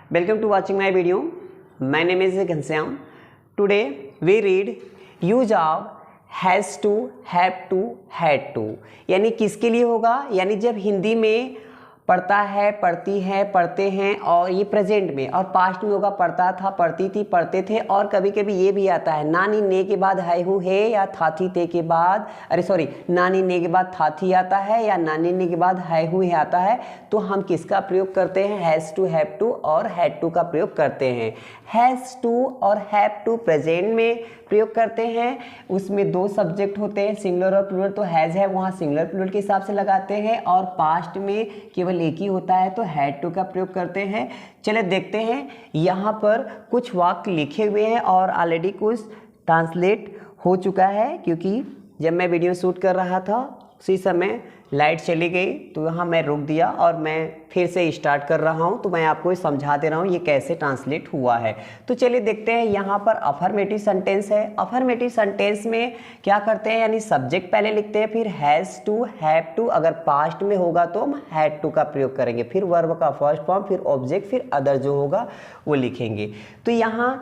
Welcome to watching my video. My name is Ghanshyam. Today we read use of has to, have to, had to। यानी किसके लिए होगा, यानी जब हिंदी में पढ़ता है, पढ़ती है, पढ़ते हैं और ये प्रेजेंट में, और पास्ट में होगा पढ़ता था, पढ़ती थी, पढ़ते थे। और कभी कभी ये भी आता है नानी ने के बाद है हूँ है, या था थी ते के बाद नानी ने के बाद था थी आता है, या नानी ने के बाद है हूँ है आता है। तो हम किसका प्रयोग करते हैं? हैज़ टू, हैव टू और हैड टू का प्रयोग करते हैं। हैज़ टू और हैव टू प्रेजेंट में प्रयोग करते हैं। उसमें दो सब्जेक्ट होते हैं, सिंगुलर और प्लूरल। तो हैज़ है वहाँ सिंगुलर प्लूरल के हिसाब से लगाते हैं, और पास्ट में केवल एक ही होता है तो हैड टू का प्रयोग करते हैं। चले देखते हैं, यहाँ पर कुछ वाक्य लिखे हुए हैं और ऑलरेडी कुछ ट्रांसलेट हो चुका है, क्योंकि जब मैं वीडियो शूट कर रहा था उसी समय लाइट चली गई, तो यहाँ मैं रुक दिया और मैं फिर से स्टार्ट कर रहा हूँ। तो मैं आपको समझा दे रहा हूँ ये कैसे ट्रांसलेट हुआ है। तो चलिए देखते हैं, यहाँ पर अफर्मेटिव सेंटेंस है। अफर्मेटिव सेंटेंस में क्या करते हैं, यानी सब्जेक्ट पहले लिखते हैं, फिर हैज़ टू, हैव टू। अगर पास्ट में होगा तो हम हैड टू का प्रयोग करेंगे, फिर वर्ब का फर्स्ट फॉर्म, फिर ऑब्जेक्ट, फिर अदर जो होगा वो लिखेंगे। तो यहाँ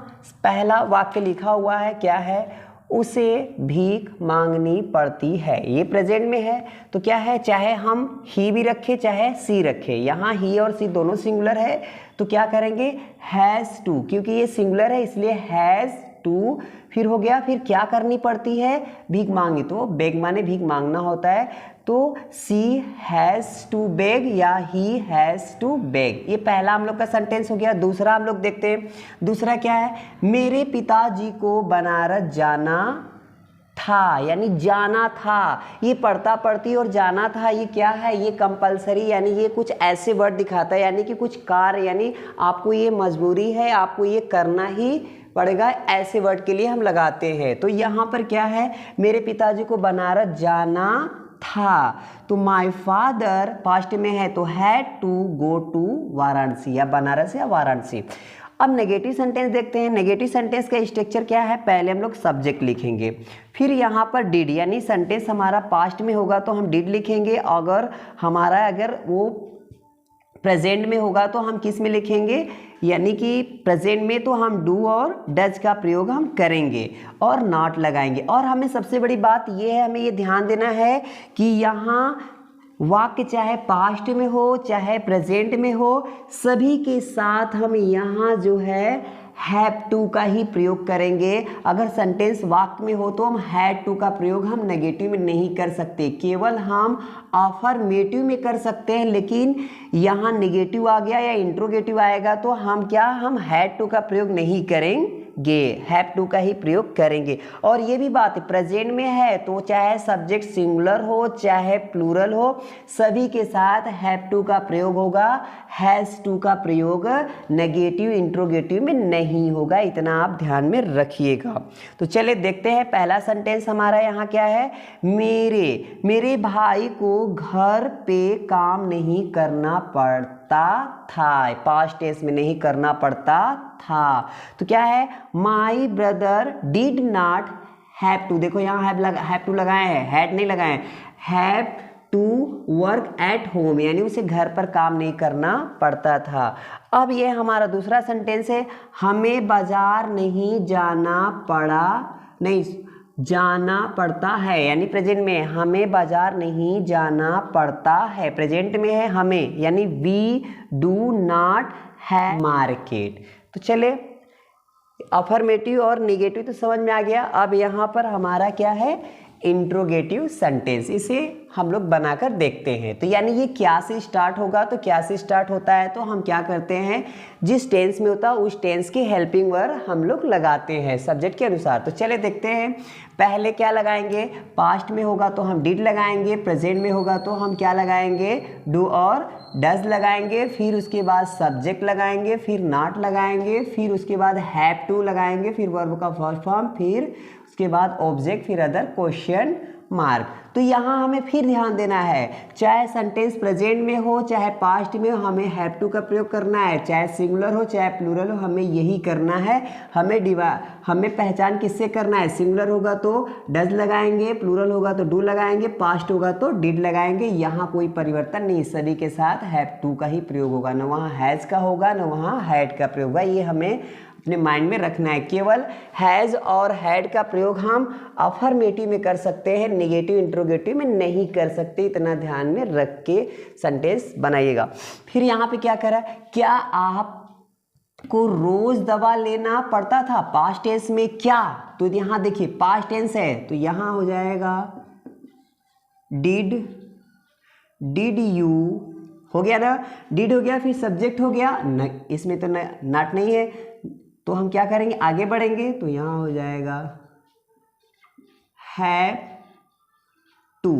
पहला वाक्य लिखा हुआ है, क्या है? उसे भीख मांगनी पड़ती है। ये प्रेजेंट में है तो क्या है, चाहे हम ही भी रखें चाहे सी रखें। यहाँ ही और सी दोनों सिंगुलर है तो क्या करेंगे, हैज़ टू, क्योंकि ये सिंगुलर है इसलिए हैज़ टू। फिर हो गया, फिर क्या करनी पड़ती है, भीख मांगी। तो बेग माने भीख मांगना होता है, तो सी हैज़ टू बेग या ही हैज़ टू बेग। ये पहला हम लोग का सेंटेंस हो गया। दूसरा हम लोग देखते हैं, दूसरा क्या है? मेरे पिताजी को बनारस जाना था, यानी जाना था। ये पढ़ता पढ़ती और जाना था, ये क्या है, ये कंपलसरी, यानी ये कुछ ऐसे वर्ड दिखाता है, यानी कि कुछ कार्य, यानी आपको ये मजबूरी है, आपको ये करना ही पड़ेगा। ऐसे वर्ड के लिए हम लगाते हैं। तो यहाँ पर क्या है, मेरे पिताजी को बनारस जाना था, तो माय फादर पास्ट में है तो had to go to Varanasi, या बनारस या वाराणसी। अब नेगेटिव सेंटेंस देखते हैं। नेगेटिव सेंटेंस का स्ट्रक्चर क्या है? पहले हम लोग सब्जेक्ट लिखेंगे, फिर यहाँ पर डिड, यानी सेंटेंस हमारा पास्ट में होगा तो हम डिड लिखेंगे। अगर वो प्रेजेंट में होगा तो हम किस में लिखेंगे, यानी कि प्रेजेंट में तो हम डू और डज का प्रयोग हम करेंगे और नॉट लगाएंगे। और हमें सबसे बड़ी बात ये है, हमें ये ध्यान देना है कि यहाँ वाक्य चाहे पास्ट में हो चाहे प्रेजेंट में हो, सभी के साथ हम यहाँ जो है हैव टू का ही प्रयोग करेंगे। अगर सेंटेंस वाक्य में हो तो हम हैड टू का प्रयोग हम नेगेटिव में नहीं कर सकते, केवल हम अफर्मेटिव में कर सकते हैं। लेकिन यहाँ नेगेटिव आ गया या इंट्रोगेटिव आएगा तो हम हैड टू का प्रयोग नहीं करेंगे, हैव टू का ही प्रयोग करेंगे। और ये भी बात प्रेजेंट में है तो चाहे सब्जेक्ट सिंगुलर हो चाहे प्लूरल हो, सभी के साथ हैव टू का प्रयोग होगा। हैज़ टू का प्रयोग नेगेटिव इंट्रोगेटिव में नहीं होगा, इतना आप ध्यान में रखिएगा। तो चलिए देखते हैं, पहला सेंटेंस हमारा यहाँ क्या है, मेरे भाई को घर पे काम नहीं करना पड़ता था। पास्ट टेंस में नहीं करना पड़ता था। तो क्या है, my brother did not have to. देखो यहाँ हैव टू लगाए हैं, हैड नहीं लगाए हैं। Have to work at home, यानी उसे घर पर काम नहीं करना पड़ता था। अब ये हमारा दूसरा सेंटेंस है, हमें बाजार नहीं जाना पड़ता है, यानी प्रेजेंट में हमें बाजार नहीं जाना पड़ता है। प्रेजेंट में है हमें, यानी we do not have market. तो चले, अफर्मेटिव और नेगेटिव तो समझ में आ गया। अब यहाँ पर हमारा क्या है, इंट्रोगेटिव सेंटेंस, इसे हम लोग बनाकर देखते हैं। तो यानी ये क्या से स्टार्ट होगा, तो क्या से स्टार्ट होता है तो हम क्या करते हैं, जिस टेंस में होता है उस टेंस की हेल्पिंग वर्ब हम लोग लगाते हैं सब्जेक्ट के अनुसार। तो चले देखते हैं, पहले क्या लगाएंगे, पास्ट में होगा तो हम डिड लगाएंगे, प्रेजेंट में होगा तो हम क्या लगाएंगे, डू और डज लगाएंगे, फिर उसके बाद सब्जेक्ट लगाएंगे, फिर नॉट लगाएंगे, फिर उसके बाद हैव टू लगाएंगे, फिर वर्ब का फर्स्ट फॉर्म, फिर उसके बाद ऑब्जेक्ट, फिर अदर क्वेश्चन मार्क। तो यहाँ हमें फिर ध्यान देना है, चाहे सेंटेंस प्रेजेंट में हो चाहे पास्ट में हो, हमें हैव टू का प्रयोग करना है, चाहे सिंगुलर हो चाहे प्लूरल हो, हमें यही करना है। हमें पहचान किससे करना है, सिंगुलर होगा तो डज लगाएंगे, प्लूरल होगा तो डू लगाएंगे, पास्ट होगा तो डिड लगाएंगे। यहाँ कोई परिवर्तन नहीं, सभी के साथ हैव टू का ही प्रयोग होगा, न वहाँ हैज़ का होगा न वहाँ हैड का प्रयोग होगा। ये हमें अपने माइंड में रखना है। केवल हैज़ और हैड का प्रयोग हम अफर्मेटिव में कर सकते हैं, नेगेटिव इंट्रोगेटिव में नहीं कर सकते। इतना ध्यान में रख के सेंटेंस बनाइएगा। फिर यहाँ पे क्या करा, क्या आपको रोज दवा लेना पड़ता था, पास्ट टेंस में क्या, तो यहाँ देखिए पास्ट टेंस है तो यहाँ हो जाएगा डिड यू, हो गया ना, डिड हो गया, फिर सब्जेक्ट हो गया न, इसमें तो नॉट नहीं है, तो हम क्या करेंगे, आगे बढ़ेंगे तो यहाँ हो जाएगा हैव टू।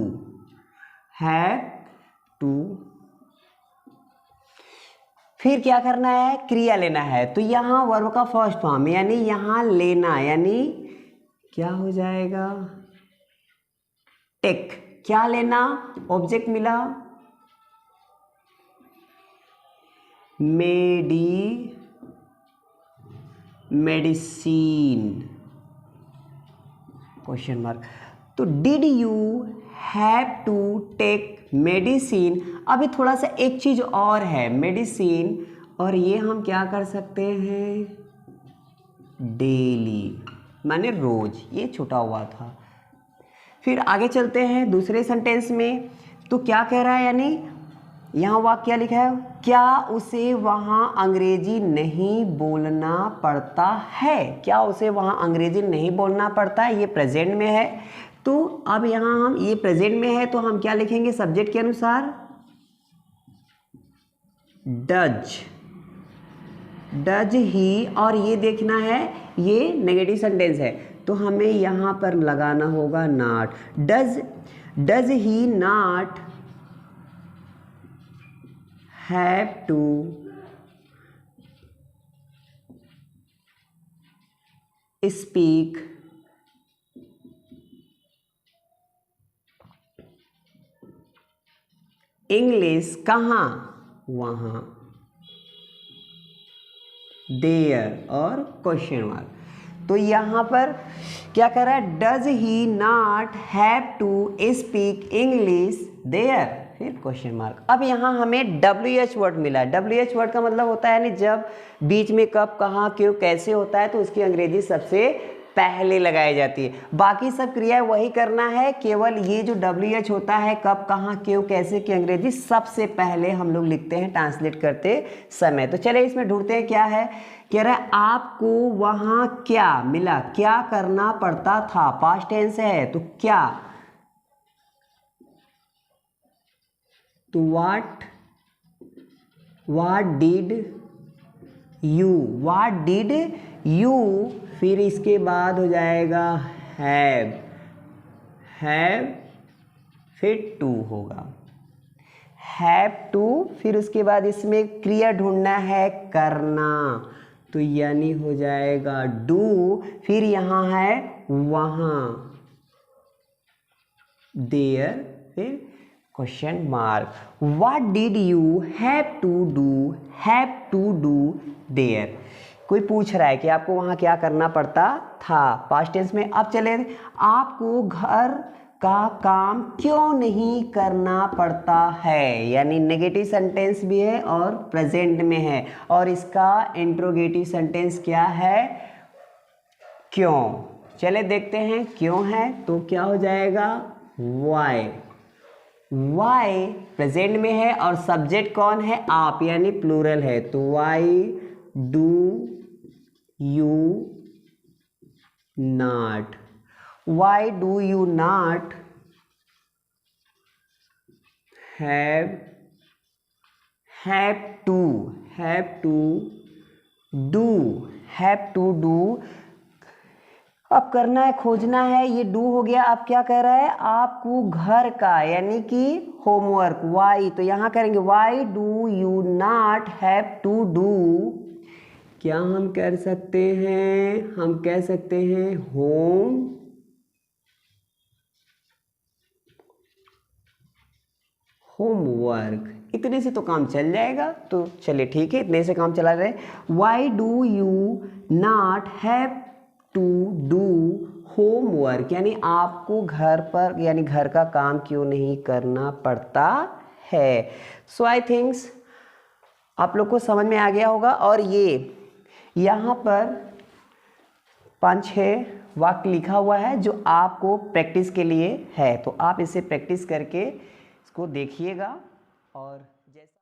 फिर क्या करना है, क्रिया लेना है, तो यहाँ वर्ब का फर्स्ट फॉर्म यानी यहाँ लेना, यानी क्या हो जाएगा, टेक। क्या लेना, ऑब्जेक्ट मिला मेडिसिन क्वेश्चन मार्क। तो did you have to take medicine. अभी थोड़ा सा एक चीज और है, मेडिसिन, और ये हम क्या कर सकते हैं, डेली माने रोज, ये छूटा हुआ था। फिर आगे चलते हैं दूसरे सेंटेंस में, तो क्या कह रहा है, यानी यहाँ वाक्य लिखा है, क्या उसे वहाँ अंग्रेजी नहीं बोलना पड़ता है, क्या उसे वहाँ अंग्रेजी नहीं बोलना पड़ता है, ये प्रेजेंट में है। तो अब यहाँ हम, ये प्रेजेंट में है तो हम क्या लिखेंगे, सब्जेक्ट के अनुसार डज ही, और ये देखना है ये नेगेटिव सेंटेंस है तो हमें यहाँ पर लगाना होगा not. Does he not have to speak English, कहाँ, वहाँ, देयर और क्वेश्चन मार्क। तो यहाँ पर क्या कर रहा है, does he not have to speak English there, फिर क्वेश्चन मार्क। अब यहाँ हमें WH वर्ड मिला। WH वर्ड का मतलब होता है यानी जब बीच में कब, कहाँ, क्यों, कैसे होता है तो उसकी अंग्रेजी सबसे पहले लगाई जाती है। बाकी सब क्रियाएं वही करना है, केवल ये जो WH होता है, कब, कहाँ, क्यों, कैसे की अंग्रेजी सबसे पहले हम लोग लिखते हैं ट्रांसलेट करते समय। तो चले इसमें ढूंढते हैं क्या है, कह रहा है आपको वहाँ क्या मिला, क्या करना पड़ता था, पास्ट टेंस है तो क्या, तो व्हाट डिड यू, फिर इसके बाद हो जाएगा हैव, फिर टू होगा, हैव टू, फिर उसके बाद इसमें क्रिया ढूंढना है करना, तो यानी हो जाएगा डू, फिर यहाँ है वहाँ, देयर, फिर question mark. What did you have to do there. कोई पूछ रहा है कि आपको वहाँ क्या करना पड़ता था, पास्ट टेंस में। अब चले, आपको घर का काम क्यों नहीं करना पड़ता है, यानी नेगेटिव सेंटेंस भी है और प्रेजेंट में है, और इसका इंट्रोगेटिव सेंटेंस क्या है, क्यों। चले देखते हैं क्यों है, तो क्या हो जाएगा, वाई प्रेजेंट में है और सब्जेक्ट कौन है, आप, यानी प्लूरल है, तो why do you not have to do. अब करना है, खोजना है, ये डू हो गया। अब क्या कह रहा है, आपको घर का यानी कि होमवर्क, वाई, तो यहां करेंगे why do you not have to do, क्या हम कर सकते हैं, हम कह सकते हैं होमवर्क, इतने से तो काम चल जाएगा, तो चलिए ठीक है, इतने से काम चला रहे। Why do you not have to do homework, यानी आपको घर पर यानी घर का काम क्यों नहीं करना पड़ता है। सो आई थिंक्स आप लोग को समझ में आ गया होगा। और ये यहाँ पर 5-6 वाक्य लिखा हुआ है जो आपको प्रैक्टिस के लिए है, तो आप इसे प्रैक्टिस करके इसको देखिएगा। और जैसा